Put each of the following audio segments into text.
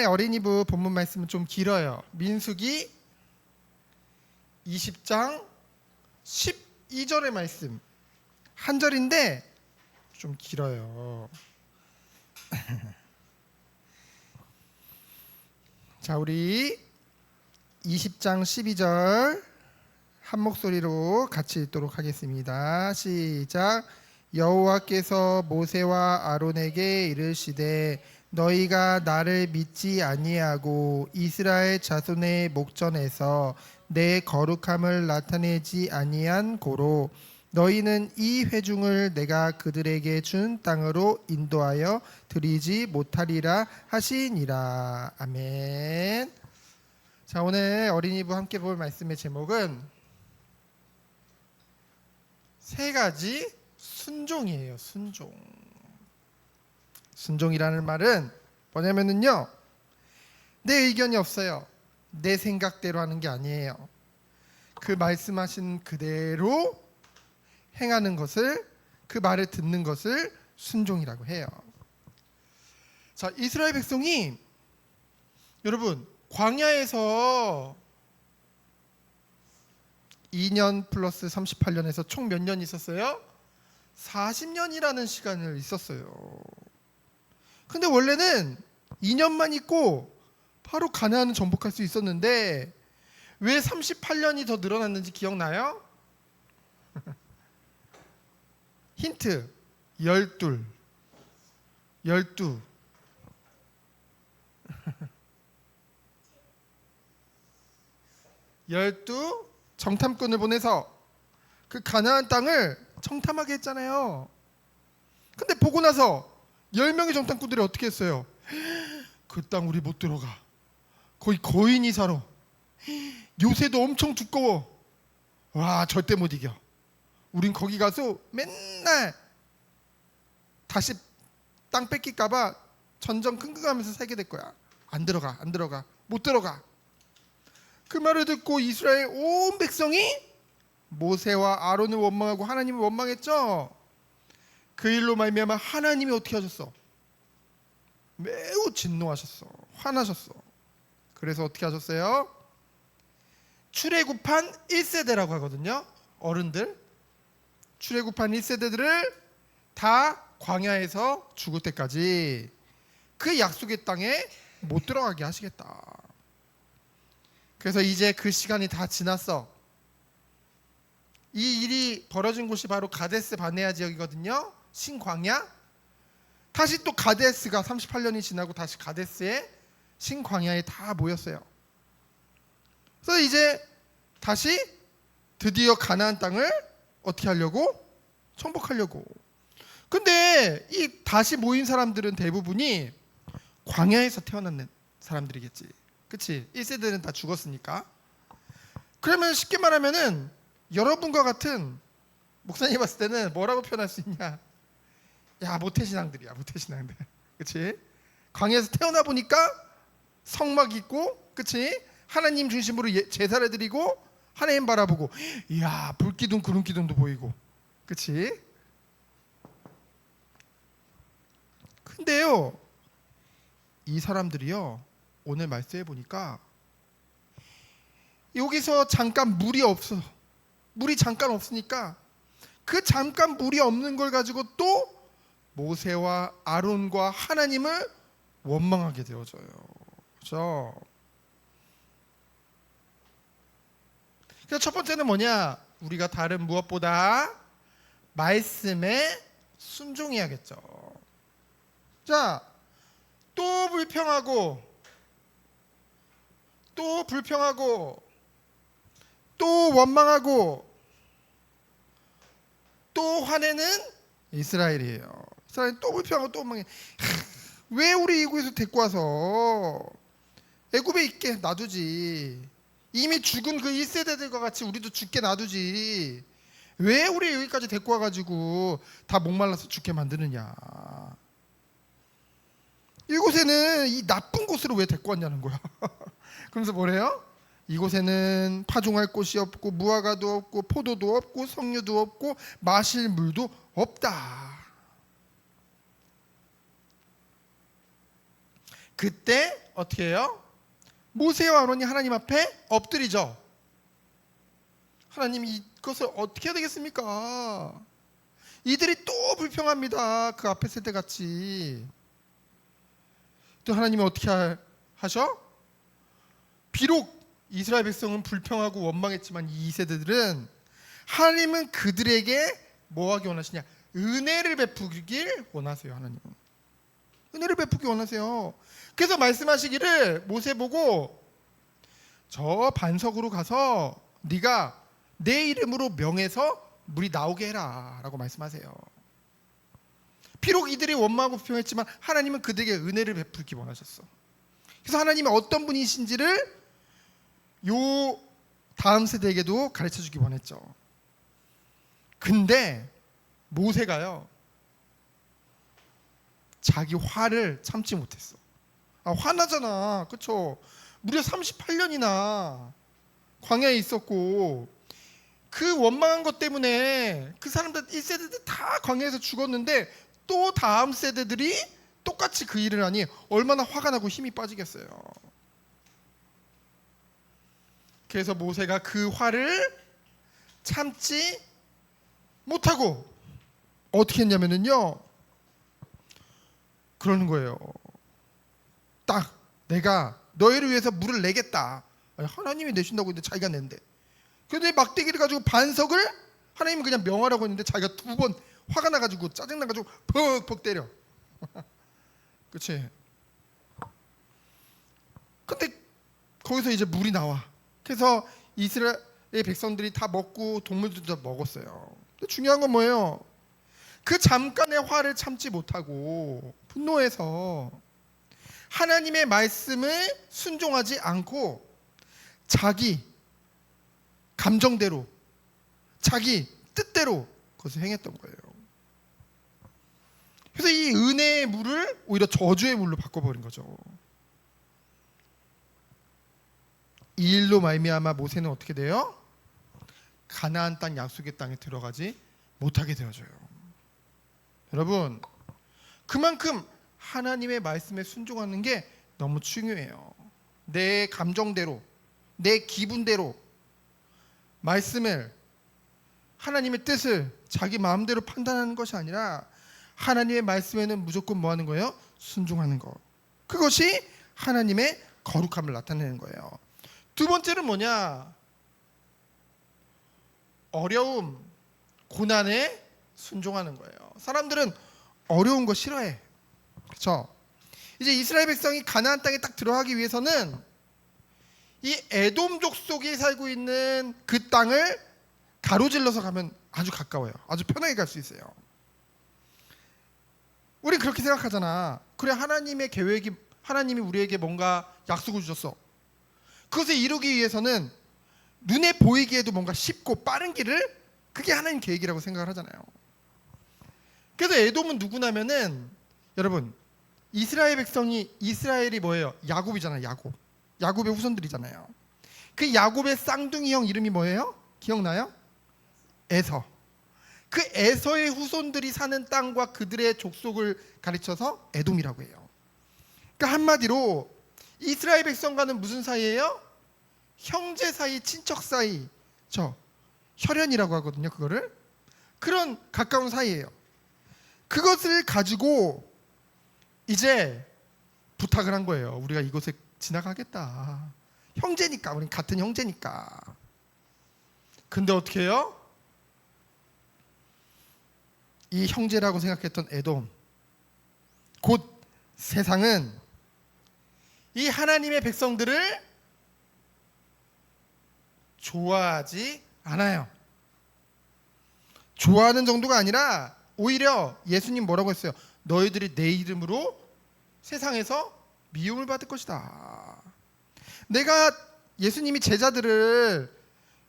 어린이부 본문 말씀은 좀 길어요. 민수기 20장 12절의 말씀 한 절인데 좀 길어요. 자, 우리 20장 12절 한 목소리로 같이 읽도록 하겠습니다. 시작. 여호와께서 모세와 아론에게 이르시되 너희가 나를 믿지 아니하고 이스라엘 자손의 목전에서 내 거룩함을 나타내지 아니한 고로 너희는 이 회중을 내가 그들에게 준 땅으로 인도하여 드리지 못하리라 하시니라. 아멘. 자, 오늘 어린이부 함께 볼 말씀의 제목은 세 가지 순종이에요. 순종. 순종이라는 말은 뭐냐면은요, 내 의견이 없어요. 내 생각대로 하는 게 아니에요. 그 말씀하신 그대로 행하는 것을, 그 말을 듣는 것을 순종이라고 해요. 자, 이스라엘 백성이 여러분 광야에서 2년 플러스 38년에서 총 몇 년 있었어요? 40년이라는 시간을 있었어요. 근데 원래는 2년만 있고 바로 가나안을 정복할 수 있었는데 왜 38년이 더 늘어났는지 기억나요? 힌트. 12 정탐꾼을 보내서 그 가나안 땅을 정탐하게 했잖아요. 근데 보고 나서 10명의 정탐꾼들이 어떻게 했어요? 그 땅 우리 못 들어가. 거의 거인이 살아. 요새도 엄청 두꺼워. 와, 절대 못 이겨. 우린 거기 가서 맨날 다시 땅 뺏길까봐 전전 끙끙하면서 살게 될 거야. 안 들어가, 못 들어가. 그 말을 듣고 이스라엘 온 백성이 모세와 아론을 원망하고 하나님을 원망했죠. 그 일로 말미암아 하나님이 어떻게 하셨어? 매우 진노하셨어. 화나셨어. 그래서 어떻게 하셨어요? 출애굽한 1세대라고 하거든요. 어른들. 출애굽한 1세대들을 다 광야에서 죽을 때까지 그 약속의 땅에 못 들어가게 하시겠다. 그래서 이제 그 시간이 다 지났어. 이 일이 벌어진 곳이 바로 가데스 바네아 지역이거든요. 신광야. 다시 또 가데스가 38년이 지나고 다시 가데스에 신광야에 다 모였어요. 그래서 이제 다시 드디어 가나안 땅을 어떻게 하려고? 정복하려고. 근데 이 다시 모인 사람들은 대부분이 광야에서 태어난 사람들이겠지. 그치? 1세대는 다 죽었으니까. 그러면 쉽게 말하면은 여러분과 같은 목사님 봤을 때는 뭐라고 표현할 수 있냐? 야, 모태신앙들이야, 모태신앙들. 그치? 광야에서 태어나 보니까 성막 있고, 그치? 하나님 중심으로 제사를 드리고 하나님 바라보고, 이야, 불기둥 구름기둥도 보이고, 그치? 근데요, 이 사람들이요, 오늘 말씀해 보니까 여기서 잠깐 물이 없어. 물이 잠깐 없으니까 그 잠깐 물이 없는 걸 가지고 또 모세와 아론과 하나님을 원망하게 되어져요. 그렇죠? 그래서 첫 번째는 뭐냐? 우리가 다른 무엇보다 말씀에 순종해야겠죠. 자, 또 불평하고 또 원망하고 또 화내는 이스라엘이에요. 이스라엘 또 불평하고 또 원망해. 왜 우리 이곳에서 데리고 와서 애굽에 있게 놔두지. 이미 죽은 그 1세대들과 같이 우리도 죽게 놔두지. 왜 우리 여기까지 데리고 와가지고 다 목말라서 죽게 만드느냐. 이곳에는 이 나쁜 곳으로 왜 데리고 왔냐는 거야. 그러면서 뭐래요? 이곳에는 파종할 곳이 없고 무화과도 없고 포도도 없고 석류도 없고 마실 물도 없다. 그때 어떻게 해요? 모세와 아론이 하나님 앞에 엎드리죠. 하나님, 이것을 어떻게 해야 되겠습니까? 이들이 또 불평합니다. 그 앞에 세대같이. 또 하나님이 어떻게 하셔? 비록 이스라엘 백성은 불평하고 원망했지만 이 세대들은 하나님은 그들에게 뭐하기 원하시냐? 은혜를 베푸길 원하세요. 하나님은 은혜를 베푸기 원하세요. 그래서 말씀하시기를 모세 보고 저 반석으로 가서 네가 내 이름으로 명해서 물이 나오게 해라 라고 말씀하세요. 비록 이들이 원망하고 불평했지만 하나님은 그들에게 은혜를 베풀기 원하셨어. 그래서 하나님이 어떤 분이신지를 요 다음 세대에게도 가르쳐주기 원했죠. 근데 모세가요, 자기 화를 참지 못했어. 화나잖아, 그쵸? 무려 38년이나 광야에 있었고 그 원망한 것 때문에 그 사람들 1세대들 다 광야에서 죽었는데 또 다음 세대들이 똑같이 그 일을 하니 얼마나 화가 나고 힘이 빠지겠어요. 그래서 모세가 그 화를 참지 못하고 어떻게 했냐면요, 그러는 거예요. 딱 내가 너희를 위해서 물을 내겠다. 아니, 하나님이 내신다고 했는데 자기가 낸대. 그런데 막대기를 가지고 반석을 하나님은 그냥 명하라고 했는데 자기가 2번 화가 나가지고 짜증나가지고 퍽퍽 때려. 그치? 근데 거기서 이제 물이 나와. 그래서 이스라엘 백성들이 다 먹고 동물들도 다 먹었어요. 근데 중요한 건 뭐예요? 그 잠깐의 화를 참지 못하고 분노해서 하나님의 말씀을 순종하지 않고 자기 감정대로 자기 뜻대로 그것을 행했던 거예요. 그래서 이 은혜의 물을 오히려 저주의 물로 바꿔버린 거죠. 이 일로 말미암아 모세는 어떻게 돼요? 가나안 땅 약속의 땅에 들어가지 못하게 되어져요. 여러분, 그만큼 하나님의 말씀에 순종하는 게 너무 중요해요. 내 감정대로, 내 기분대로 말씀을, 하나님의 뜻을 자기 마음대로 판단하는 것이 아니라 하나님의 말씀에는 무조건 뭐 하는 거예요? 순종하는 거. 그것이 하나님의 거룩함을 나타내는 거예요. 두 번째는 뭐냐? 어려움, 고난에 순종하는 거예요. 사람들은 어려운 거 싫어해. 그렇죠? 이제 이스라엘 백성이 가나안 땅에 딱 들어가기 위해서는 이 에돔 족속이 살고 있는 그 땅을 가로질러서 가면 아주 가까워요. 아주 편하게 갈 수 있어요. 우리 그렇게 생각하잖아. 그래, 하나님의 계획이, 하나님이 우리에게 뭔가 약속을 주셨어. 그것을 이루기 위해서는 눈에 보이기에도 뭔가 쉽고 빠른 길을, 그게 하나님 계획이라고 생각을 하잖아요. 그래서 에돔은 누구냐면은, 여러분, 이스라엘 백성이, 이스라엘이 뭐예요? 야곱이잖아요. 야곱의 후손들이잖아요. 그 야곱의 쌍둥이 형 이름이 뭐예요? 기억나요? 에서. 그 에서의 후손들이 사는 땅과 그들의 족속을 가르쳐서 에돔이라고 해요. 그러니까 한마디로 이스라엘 백성과는 무슨 사이예요? 형제 사이, 친척 사이, 혈연이라고 하거든요. 그거를 그런 가까운 사이예요. 그것을 가지고 이제 부탁을 한 거예요. 우리가 이곳에 지나가겠다. 형제니까, 우린 같은 형제니까. 근데 어떻게 해요? 이 형제라고 생각했던 에돔, 곧 세상은 이 하나님의 백성들을 좋아하지 않아요. 좋아하는 정도가 아니라 오히려 예수님 뭐라고 했어요? 너희들이 내 이름으로 세상에서 미움을 받을 것이다. 내가, 예수님이 제자들을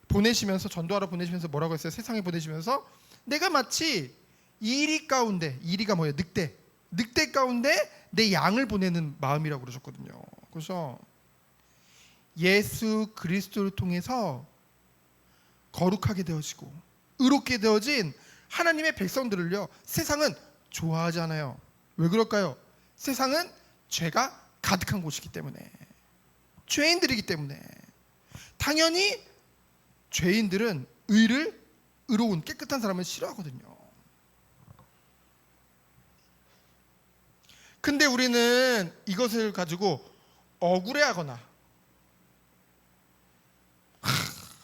보내시면서, 전도하러 보내시면서 뭐라고 했어요? 세상에 보내시면서 내가 마치 이리 가운데, 이리가 뭐예요? 늑대 가운데 내 양을 보내는 마음이라고 그러셨거든요. 그래서 예수 그리스도를 통해서 거룩하게 되어지고 의롭게 되어진 하나님의 백성들을요, 세상은 좋아하지 않아요. 왜 그럴까요? 세상은 죄가 가득한 곳이기 때문에, 죄인들이기 때문에. 당연히 죄인들은 의로운 깨끗한 사람을 싫어하거든요. 근데 우리는 이것을 가지고 억울해하거나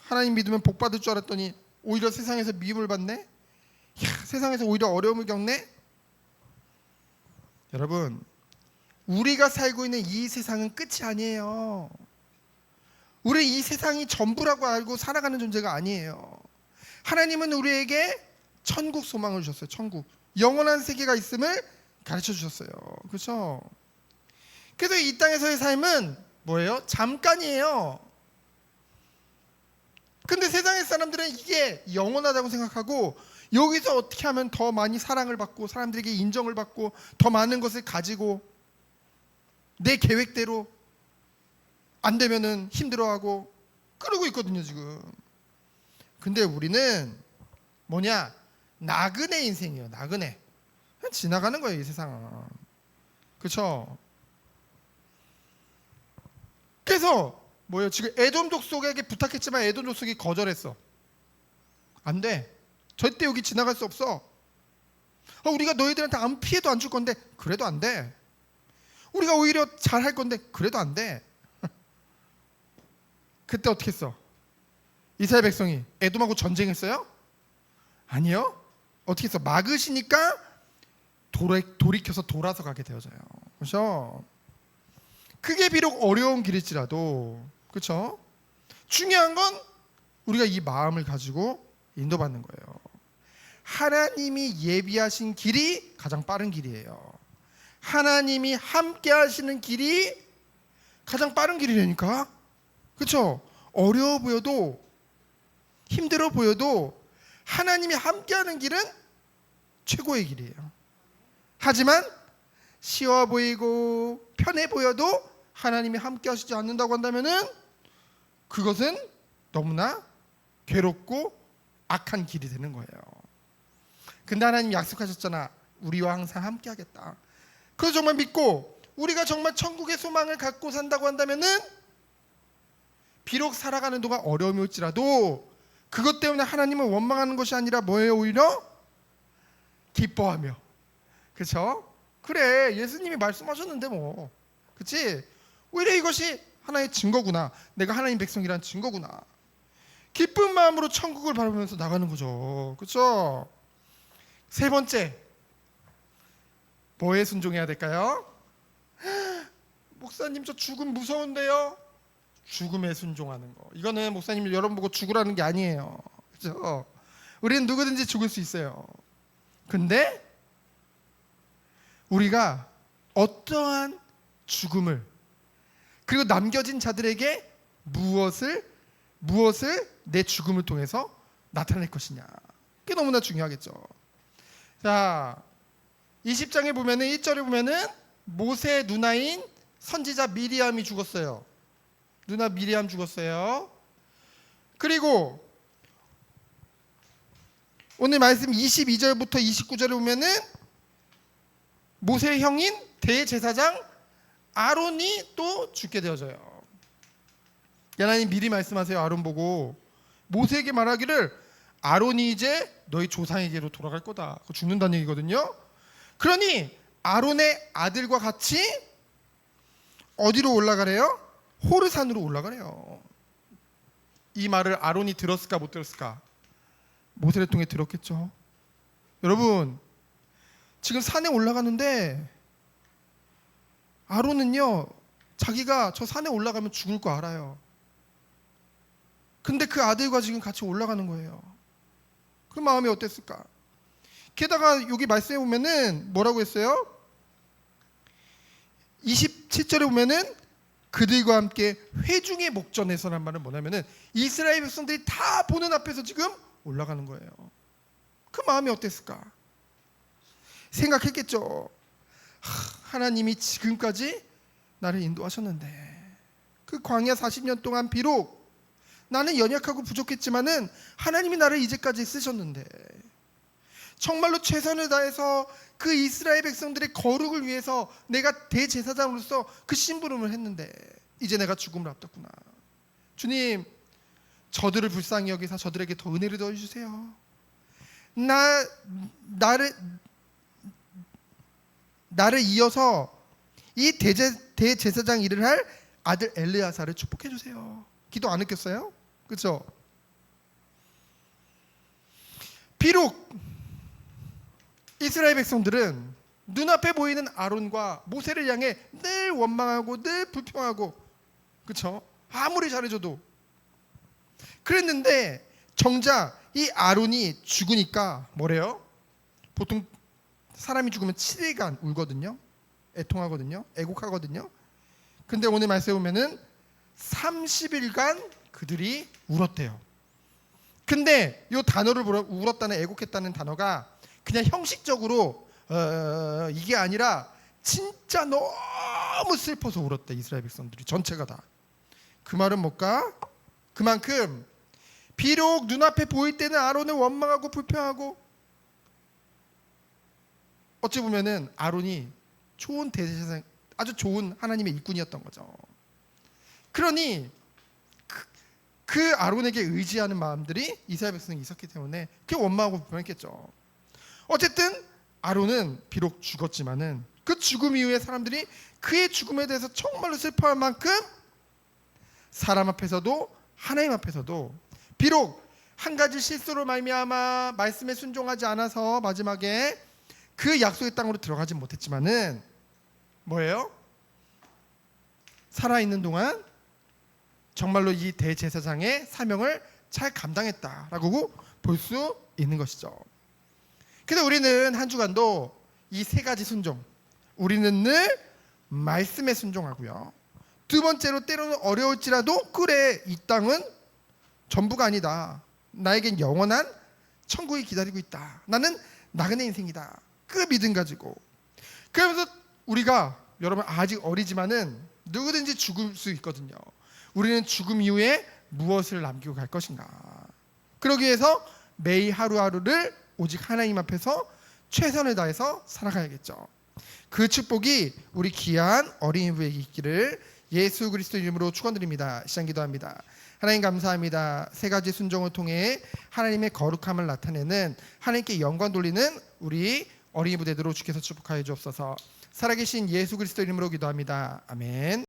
하나님 믿으면 복 받을 줄 알았더니 오히려 세상에서 미움을 받네? 세상에서 오히려 어려움을 겪네? 여러분, 우리가 살고 있는 이 세상은 끝이 아니에요. 우리 이 세상이 전부라고 알고 살아가는 존재가 아니에요. 하나님은 우리에게 천국 소망을 주셨어요. 천국, 영원한 세계가 있음을 가르쳐 주셨어요. 그렇죠? 그래서 이 땅에서의 삶은 뭐예요? 잠깐이에요. 근데 세상의 사람들은 이게 영원하다고 생각하고, 여기서 어떻게 하면 더 많이 사랑을 받고 사람들에게 인정을 받고 더 많은 것을 가지고 내 계획대로 안 되면은 힘들어하고 그러고 있거든요 지금. 근데 우리는 뭐냐? 나그네 인생이에요. 나그네. 그냥 지나가는 거예요 이 세상은. 그렇죠? 그래서 뭐예요? 지금 에돔 족속에게 부탁했지만 에돔 족속이 거절했어. 안 돼. 절대 여기 지나갈 수 없어. 우리가 너희들한테 아무 피해도 안 줄 건데 그래도 안 돼. 우리가 오히려 잘할 건데 그래도 안 돼. 그때 어떻게 했어? 이스라엘 백성이 에돔하고 전쟁했어요? 아니요. 어떻게 했어? 막으시니까 돌이켜서 돌아서 가게 되어져요. 그렇죠? 그게 비록 어려운 길일지라도, 그렇죠? 중요한 건 우리가 이 마음을 가지고 인도받는 거예요. 하나님이 예비하신 길이 가장 빠른 길이에요. 하나님이 함께 하시는 길이 가장 빠른 길이라니까. 그렇죠? 어려워 보여도 힘들어 보여도 하나님이 함께 하는 길은 최고의 길이에요. 하지만 쉬워 보이고 편해 보여도 하나님이 함께 하시지 않는다고 한다면은 그것은 너무나 괴롭고 악한 길이 되는 거예요. 근데 하나님 약속하셨잖아. 우리와 항상 함께 하겠다. 그래서 정말 믿고 우리가 정말 천국의 소망을 갖고 산다고 한다면은 비록 살아가는 동안 어려움이 올지라도 그것 때문에 하나님을 원망하는 것이 아니라 뭐예요? 오히려 기뻐하며. 그렇죠? 그래, 예수님이 말씀하셨는데 뭐, 그렇지? 오히려 이것이 하나의 증거구나. 내가 하나님 백성이란 증거구나. 기쁜 마음으로 천국을 바라보면서 나가는 거죠. 그렇죠? 세 번째, 뭐에 순종해야 될까요? 목사님 저 죽음 무서운데요? 죽음에 순종하는 거. 이거는 목사님 여러분 보고 죽으라는 게 아니에요. 그렇죠? 우리는 누구든지 죽을 수 있어요. 근데 우리가 어떠한 죽음을, 그리고 남겨진 자들에게 무엇을 내 죽음을 통해서 나타낼 것이냐, 그게 너무나 중요하겠죠. 자, 20장에 보면은 1절에 보면은 모세의 누나인 선지자 미리암이 죽었어요. 누나 미리암 죽었어요. 그리고 오늘 말씀 22절부터 29절에 보면은 모세의 형인 대제사장 아론이 또 죽게 되어져요. 하나님 미리 말씀하세요. 아론 보고 모세에게 말하기를 아론이 이제 너희 조상에게로 돌아갈 거다. 죽는다는 얘기거든요. 그러니 아론의 아들과 같이 어디로 올라가래요? 호르산으로 올라가래요. 이 말을 아론이 들었을까 못 들었을까? 모세를 통해 들었겠죠. 여러분, 지금 산에 올라가는데 아론은요, 자기가 저 산에 올라가면 죽을 거 알아요. 근데 그 아들과 지금 같이 올라가는 거예요. 그 마음이 어땠을까? 게다가 여기 말씀해 보면은 뭐라고 했어요? 27절에 보면은 그들과 함께 회중의 목전에서란 말은 뭐냐면은 이스라엘 백성들이 다 보는 앞에서 지금 올라가는 거예요. 그 마음이 어땠을까? 생각했겠죠. 하나님이 지금까지 나를 인도하셨는데 그 광야 40년 동안 비록 나는 연약하고 부족했지만은 하나님이 나를 이제까지 쓰셨는데 정말로 최선을 다해서 그 이스라엘 백성들의 거룩을 위해서 내가 대제사장으로서 그 심부름을 했는데 이제 내가 죽음을 앞뒀구나. 주님, 저들을 불쌍히 여기사 저들에게 더 은혜를 더해 주세요. 나를 이어서 이 대제사장 일을 할 아들 엘르야사를 축복해 주세요. 기도 안 느꼈어요? 그렇죠? 비록 이스라엘 백성들은 눈앞에 보이는 아론과 모세를 향해 늘 원망하고 늘 불평하고, 그렇죠? 아무리 잘해줘도 그랬는데 정작 이 아론이 죽으니까 뭐래요? 보통 사람이 죽으면 7일간 울거든요. 애통하거든요. 애곡하거든요. 근데 오늘 말씀에 보면은 30일간 그들이 울었대요. 근데 이 단어를 울었다는, 애곡했다는 단어가 그냥 형식적으로 이게 아니라 진짜 너무 슬퍼서 울었대. 이스라엘 백성들이 전체가 다. 그 말은 뭘까? 그만큼 비록 눈앞에 보일 때는 아론을 원망하고 불평하고, 어찌 보면은 아론이 좋은 대제사장, 아주 좋은 하나님의 일꾼이었던 거죠. 그러니 그 아론에게 의지하는 마음들이 이스라엘 백성이 있었기 때문에 그 원망하고 불평했겠죠. 어쨌든 아론은 비록 죽었지만은 그 죽음 이후에 사람들이 그의 죽음에 대해서 정말로 슬퍼할 만큼 사람 앞에서도 하나님 앞에서도 비록 한 가지 실수로 말미암아 말씀에 순종하지 않아서 마지막에 그 약속의 땅으로 들어가지 못했지만은 뭐예요? 살아있는 동안 정말로 이 대제사장의 사명을 잘 감당했다라고 볼 수 있는 것이죠. 그래서 우리는 한 주간도 이 세 가지 순종, 우리는 늘 말씀에 순종하고요. 두 번째로 때로는 어려울지라도 그래, 이 땅은 전부가 아니다. 나에겐 영원한 천국이 기다리고 있다. 나는 나그네 인생이다. 그 믿음 가지고. 그러면서 우리가, 여러분 아직 어리지만은 누구든지 죽을 수 있거든요. 우리는 죽음 이후에 무엇을 남기고 갈 것인가. 그러기 위해서 매일 하루하루를 오직 하나님 앞에서 최선을 다해서 살아가야겠죠. 그 축복이 우리 귀한 어린이 부에게 있기를 예수 그리스도 이름으로 축원드립니다. 시간 기도합니다. 하나님 감사합니다. 세 가지 순종을 통해 하나님의 거룩함을 나타내는, 하나님께 영광 돌리는 우리 어린이 부대들로 주께서 축복하여 주옵소서. 살아계신 예수 그리스도 이름으로 기도합니다. 아멘.